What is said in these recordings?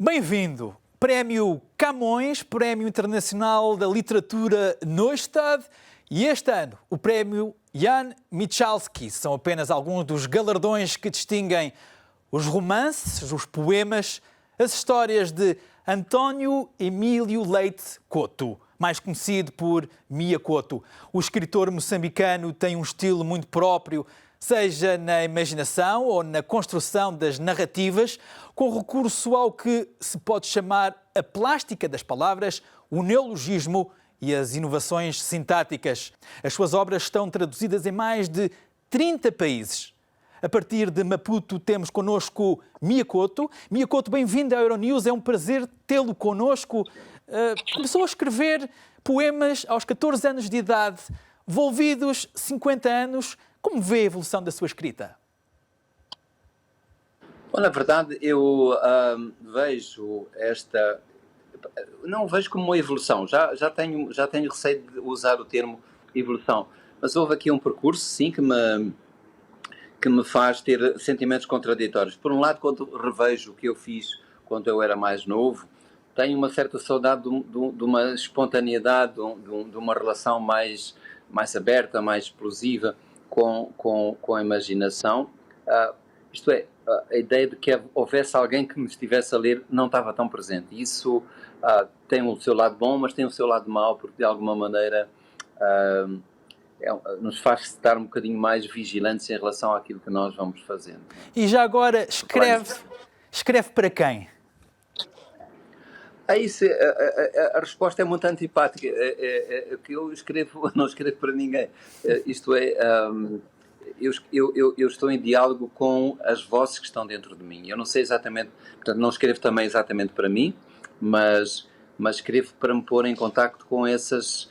Bem-vindo! Prémio Camões, Prémio Internacional da Literatura Neustadt e este ano o Prémio Jan Michalski. São apenas alguns dos galardões que distinguem os romances, os poemas, as histórias de António Emílio Leite Couto, mais conhecido por Mia Couto. O escritor moçambicano tem um estilo muito próprio, seja na imaginação ou na construção das narrativas, com recurso ao que se pode chamar a plástica das palavras, o neologismo e as inovações sintáticas. As suas obras estão traduzidas em mais de 30 países. A partir de Maputo temos connosco Mia Couto. Mia Couto, bem-vindo à Euronews, é um prazer tê-lo connosco. Começou a escrever poemas aos 14 anos de idade, envolvidos 50 anos. Como vê a evolução da sua escrita? Bom, na verdade, eu vejo esta... Não vejo como uma evolução. Já tenho receio de usar o termo evolução. Mas houve aqui um percurso, sim, que me faz ter sentimentos contraditórios. Por um lado, quando revejo o que eu fiz quando eu era mais novo, tenho uma certa saudade de uma espontaneidade, de uma relação mais aberta, mais explosiva com a imaginação. Isto é, a ideia de que houvesse alguém que me estivesse a ler não estava tão presente. Isso tem o seu lado bom, mas tem o seu lado mau, porque de alguma maneira nos faz estar um bocadinho mais vigilantes em relação àquilo que nós vamos fazendo. E já agora, escreve para quem? A resposta é muito antipática. Que eu não escrevo para ninguém. Isto é, eu estou em diálogo com as vozes que estão dentro de mim. Eu não sei exatamente, portanto, não escrevo também exatamente para mim, mas escrevo para me pôr em contacto com essas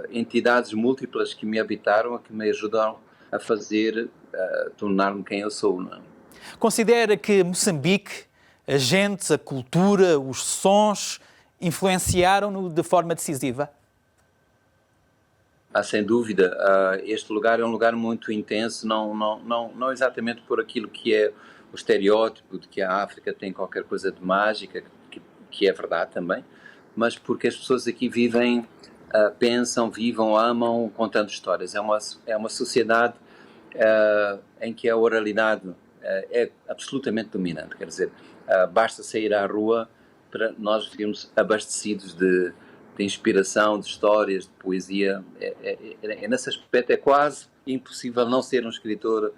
entidades múltiplas que me habitaram, que me ajudam a tornar-me quem eu sou. Não é? Considera que Moçambique, a gente, a cultura, os sons, influenciaram-no de forma decisiva? Sem dúvida. Este lugar é um lugar muito intenso, não exatamente por aquilo que é o estereótipo de que a África tem qualquer coisa de mágica, que é verdade também, mas porque as pessoas aqui vivem, pensam, amam, contando histórias. É uma sociedade em que a oralidade é absolutamente dominante. Quer dizer, basta sair à rua para nós virmos abastecidos de inspiração, de histórias, de poesia. Nesse aspecto é quase impossível não ser um escritor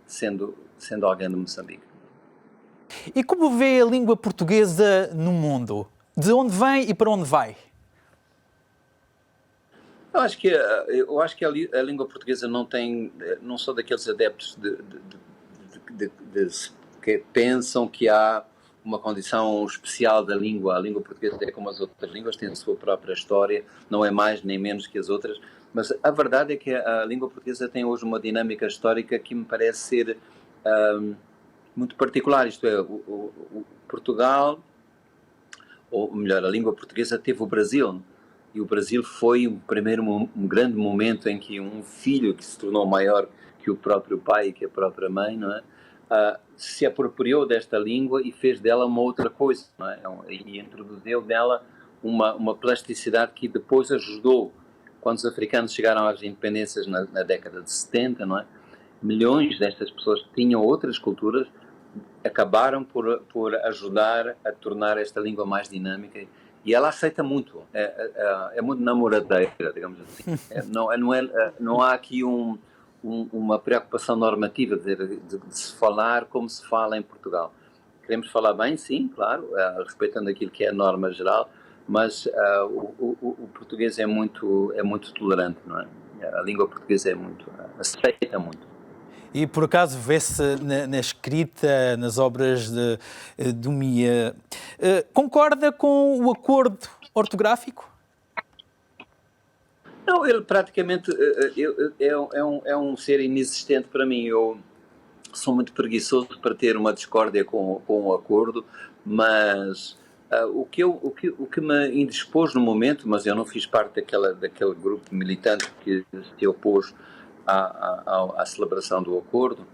sendo alguém de Moçambique. E como vê a língua portuguesa no mundo? De onde vem e para onde vai? Eu acho que a língua portuguesa não sou daqueles adeptos que pensam que há uma condição especial da língua. A língua portuguesa é como as outras línguas, tem a sua própria história, não é mais nem menos que as outras, mas a verdade é que a língua portuguesa tem hoje uma dinâmica histórica que me parece ser muito particular. Isto é, o Portugal, ou melhor, a língua portuguesa teve o Brasil, e o Brasil foi um grande momento em que um filho que se tornou maior que o próprio pai e que a própria mãe, não é? Se apropriou desta língua e fez dela uma outra coisa, não é? E introduziu nela uma plasticidade que depois ajudou, quando os africanos chegaram às independências na década de 70, não é? Milhões destas pessoas que tinham outras culturas acabaram por ajudar a tornar esta língua mais dinâmica, e ela aceita muito, é muito namoradeira, digamos assim. Não há aqui uma preocupação normativa de se falar como se fala em Portugal. Queremos falar bem, sim, claro, respeitando aquilo que é a norma geral, mas o português é muito tolerante, não é? A língua portuguesa aceita muito. E por acaso vê-se na escrita, nas obras do Mia, concorda com o acordo ortográfico? Não, ele praticamente é um ser inexistente para mim. Eu sou muito preguiçoso para ter uma discórdia com o acordo, mas o que me indispôs no momento, mas eu não fiz parte daquele grupo militante que se opôs à celebração do acordo,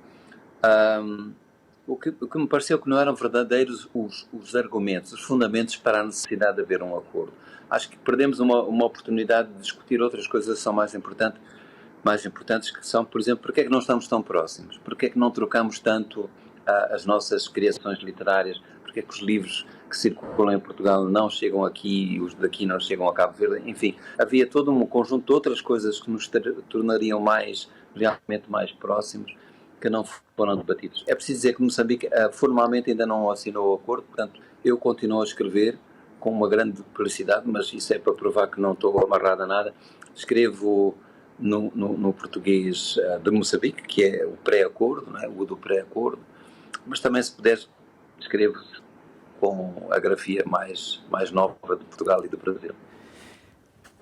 o que me pareceu que não eram verdadeiros os argumentos, os fundamentos para a necessidade de haver um acordo. Acho que perdemos uma oportunidade de discutir outras coisas que são mais importantes, que são, por exemplo, porque é que não estamos tão próximos? Porque é que não trocamos tanto as nossas criações literárias? Porque é que os livros que circulam em Portugal não chegam aqui e os daqui não chegam a Cabo Verde? Enfim, havia todo um conjunto de outras coisas que nos tornariam realmente mais próximos, que não foram debatidos. É preciso dizer que Moçambique formalmente ainda não assinou o acordo, portanto, eu continuo a escrever com uma grande publicidade, mas isso é para provar que não estou amarrado a nada. Escrevo no português de Moçambique, que é o pré-acordo, não é? O do pré-acordo, mas também, se puder, escrevo com a grafia mais nova de Portugal e do Brasil.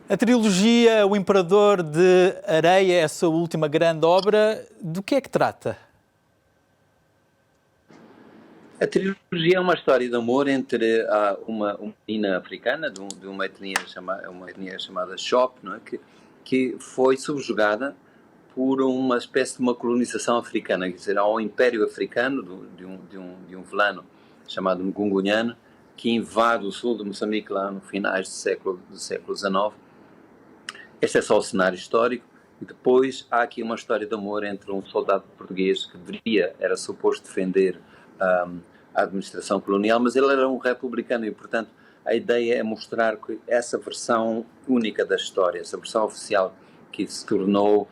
A trilogia O Imperador de Areia é a sua última grande obra. Do que é que trata? A trilogia é uma história de amor entre uma menina africana de uma etnia chamada Shop, não é? que foi subjugada por uma espécie de uma colonização africana, quer dizer, há um império africano de um velano chamado Ngungunyane, que invade o sul de Moçambique lá no finais do século XIX. Este é só o cenário histórico. E depois há aqui uma história de amor entre um soldado português que era suposto defender a administração colonial, mas ele era um republicano e, portanto, a ideia é mostrar que essa versão única da história, essa versão oficial que se tornou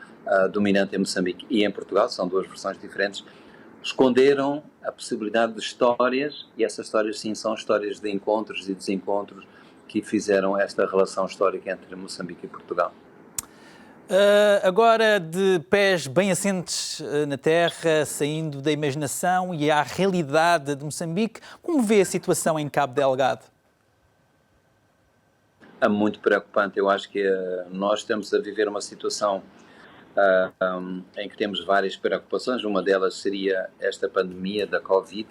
dominante em Moçambique e em Portugal, são duas versões diferentes, esconderam a possibilidade de histórias, e essas histórias sim são histórias de encontros e desencontros que fizeram esta relação histórica entre Moçambique e Portugal. Agora, de pés bem assentes na terra, saindo da imaginação e à realidade de Moçambique, como vê a situação em Cabo Delgado? É muito preocupante. Eu acho que nós estamos a viver uma situação em que temos várias preocupações. Uma delas seria esta pandemia da Covid,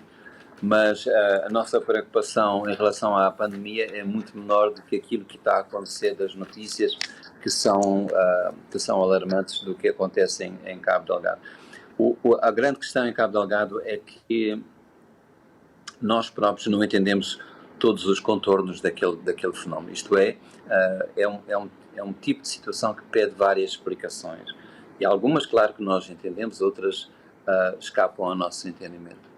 mas a nossa preocupação em relação à pandemia é muito menor do que aquilo que está a acontecer das notícias que são alarmantes do que acontece em Cabo Delgado. A grande questão em Cabo Delgado é que nós próprios não entendemos todos os contornos daquele fenómeno. Isto é um tipo de situação que pede várias explicações. E algumas, claro, que nós entendemos, outras escapam ao nosso entendimento.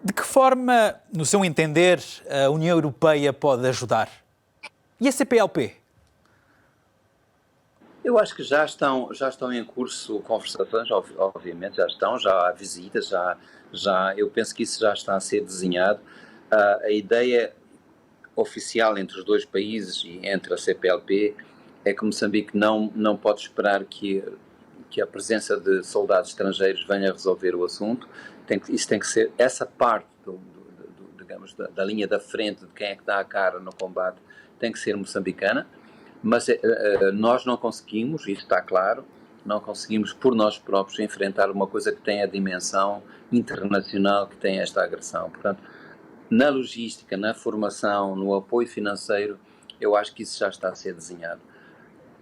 De que forma, no seu entender, a União Europeia pode ajudar? E a CPLP? Eu acho que já estão em curso conversações, obviamente, já há visitas, eu penso que isso já está a ser desenhado. A ideia oficial entre os dois países e entre a CPLP é que Moçambique não pode esperar que a presença de soldados estrangeiros venha a resolver o assunto. Isso tem que ser, essa parte digamos, da linha da frente, de quem é que dá a cara no combate, tem que ser moçambicana. Mas nós não conseguimos, isso está claro, não conseguimos por nós próprios enfrentar uma coisa que tem a dimensão internacional que tem esta agressão. Portanto, na logística, na formação, no apoio financeiro, eu acho que isso já está a ser desenhado.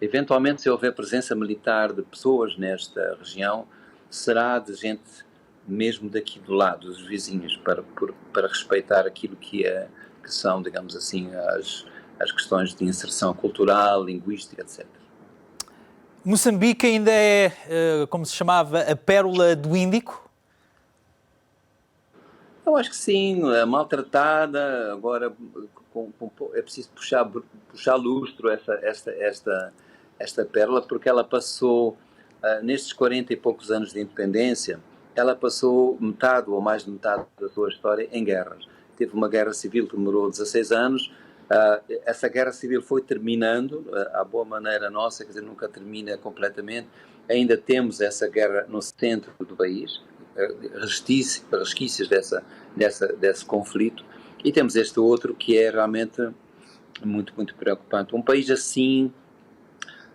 Eventualmente, se houver presença militar de pessoas nesta região, será de gente mesmo daqui do lado, dos vizinhos, para respeitar aquilo que são, digamos assim, as questões de inserção cultural, linguística, etc. Moçambique ainda é, como se chamava, a pérola do Índico? Eu acho que sim, é maltratada, agora é preciso puxar lustro esta pérola, porque ela passou, nestes 40 e poucos anos de independência, ela passou metade ou mais de metade da sua história em guerras. Teve uma guerra civil que demorou 16 anos, essa guerra civil foi terminando, à boa maneira nossa, quer dizer, nunca termina completamente, ainda temos essa guerra no centro do país, resquícios desse conflito, e temos este outro que é realmente muito, muito preocupante. Um país assim,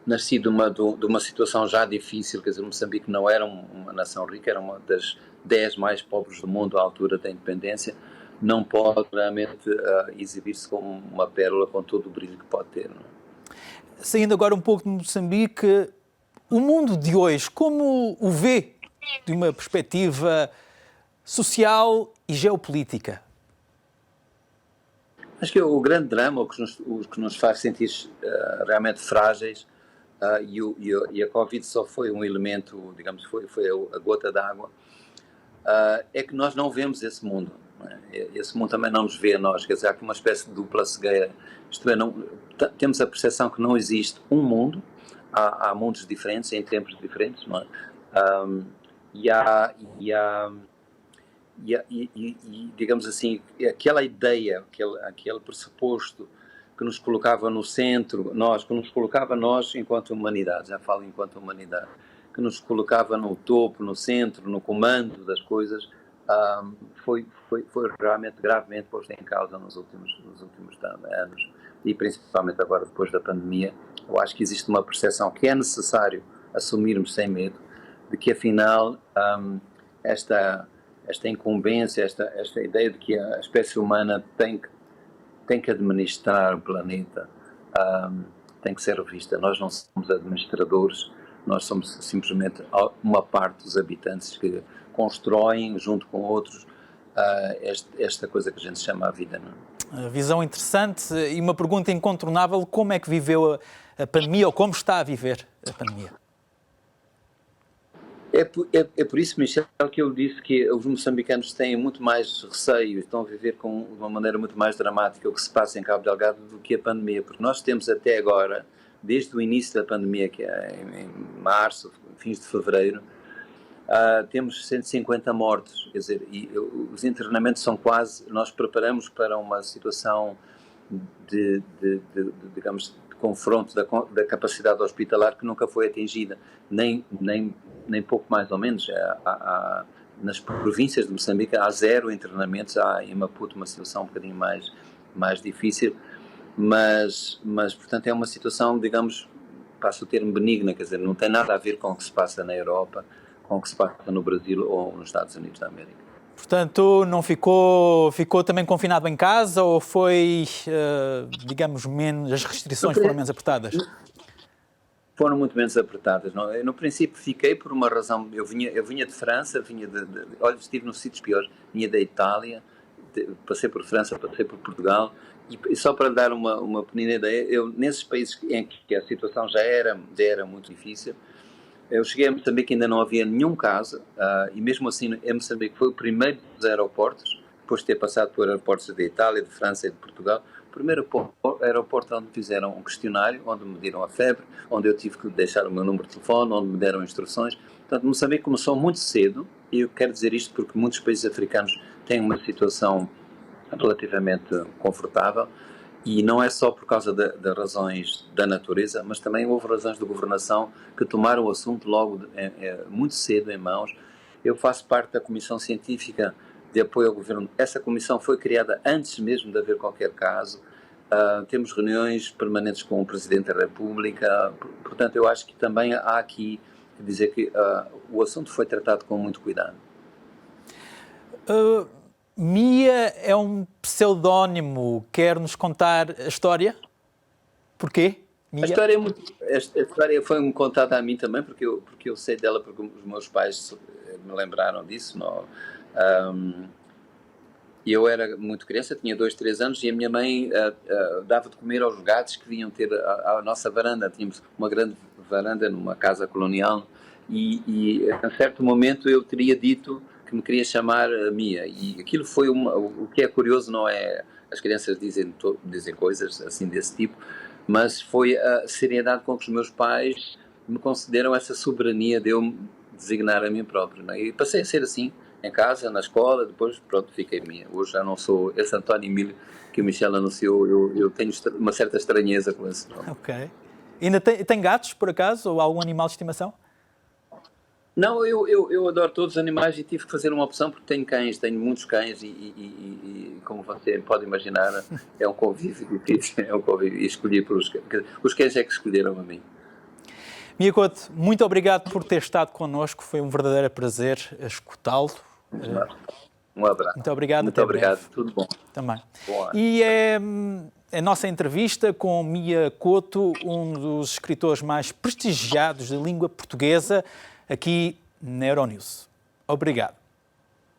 nascido de uma situação já difícil, quer dizer, Moçambique não era uma nação rica, era uma das 10 mais pobres do mundo à altura da independência, não pode realmente exibir-se como uma pérola com todo o brilho que pode ter. Não é? Saindo agora um pouco de Moçambique, o mundo de hoje, como o vê de uma perspectiva social e geopolítica? Acho que o grande drama, o que nos faz sentir realmente frágeis, e a Covid só foi um elemento, digamos, foi a gota d'água, é que nós não vemos esse mundo. Não é? Esse mundo também não nos vê a nós, quer dizer, há aqui uma espécie de dupla cegueira. Isto é, temos a percepção que não existe um mundo, há mundos diferentes, em tempos diferentes, não é? Digamos assim, aquela ideia, aquele pressuposto que nos colocava no centro, que nos colocava nós enquanto humanidade, já falo enquanto humanidade, que nos colocava no topo, no centro, no comando das coisas, foi realmente gravemente posto em causa nos últimos anos, e principalmente agora depois da pandemia. Eu acho que existe uma percepção que é necessário assumirmos sem medo, de que afinal esta incumbência, esta ideia de que a espécie humana tem que administrar o planeta, tem que ser revista. Nós não somos administradores, nós somos simplesmente uma parte dos habitantes que constroem, junto com outros, esta coisa que a gente chama a vida. Não? Visão interessante e uma pergunta incontornável: como é que viveu a pandemia, ou como está a viver a pandemia? É por isso, Michel, que eu disse que os moçambicanos têm muito mais receio, estão a viver de uma maneira muito mais dramática o que se passa em Cabo Delgado do que a pandemia, porque nós temos até agora, desde o início da pandemia, que é em março, fins de fevereiro, temos 150 mortos, quer dizer, e os internamentos são quase, nós preparamos para uma situação digamos, de confronto da capacidade hospitalar que nunca foi atingida, nem pouco mais ou menos. Nas províncias de Moçambique há 0 internamentos, há em Maputo uma situação um bocadinho mais difícil, mas portanto é uma situação, digamos, passo o termo benigna, quer dizer, não tem nada a ver com o que se passa na Europa, com o que se passa no Brasil ou nos Estados Unidos da América. Portanto, não ficou também confinado em casa, ou foi, digamos, as restrições foram menos apertadas? Foram muito menos apertadas. Não? Eu, no princípio, fiquei por uma razão. Eu vinha de França, olha, estive nos sítios piores, vinha da Itália, passei por França, passei por Portugal, e só para dar uma pequena ideia, eu, nesses países em que a situação já era muito difícil, eu cheguei a Moçambique, ainda não havia nenhum caso, e mesmo assim, em Moçambique foi o primeiro dos aeroportos, depois de ter passado por aeroportos da Itália, de França e de Portugal, o primeiro aeroporto onde fizeram um questionário, onde me mediram a febre, onde eu tive que deixar o meu número de telefone, onde me deram instruções. Portanto, Moçambique começou muito cedo, e eu quero dizer isto porque muitos países africanos têm uma situação relativamente confortável, e não é só por causa de razões da natureza, mas também houve razões de governação que tomaram o assunto logo muito cedo em mãos. Eu faço parte da Comissão Científica de Apoio ao Governo. Essa comissão foi criada antes mesmo de haver qualquer caso. Temos reuniões permanentes com o Presidente da República. Portanto, eu acho que também há aqui dizer que o assunto foi tratado com muito cuidado. Mia é um pseudónimo. Quer-nos contar a história? Porquê? Mia? A história foi-me contada a mim também, porque eu sei dela, porque os meus pais me lembraram disso. Eu era muito criança, tinha 2, 3 anos, e a minha mãe dava de comer aos gatos que vinham ter a nossa varanda. Tínhamos uma grande varanda numa casa colonial, e a certo momento eu teria dito que me queria chamar Mia, e aquilo foi o que é curioso, não é, as crianças dizem coisas assim desse tipo, mas foi a seriedade com que os meus pais me concederam essa soberania de eu me designar a mim próprio, não é? E passei a ser assim, em casa, na escola, depois pronto, fiquei Mia. Hoje já não sou esse António Emílio que o Michel anunciou, eu tenho uma certa estranheza com esse nome. Ok. Ainda tem gatos, por acaso, ou algum animal de estimação? Não, eu adoro todos os animais, e tive que fazer uma opção porque tenho muitos cães, e como você pode imaginar, é um convívio difícil, e escolhi pelos cães. Os cães é que escolheram a mim. Mia Couto, muito obrigado por ter estado connosco, foi um verdadeiro prazer escutá-lo. Um abraço. Muito obrigado. Muito obrigado, tudo bom. Também. Boa. E é a nossa entrevista com Mia Couto, um dos escritores mais prestigiados da língua portuguesa, aqui na Euronews. Obrigado.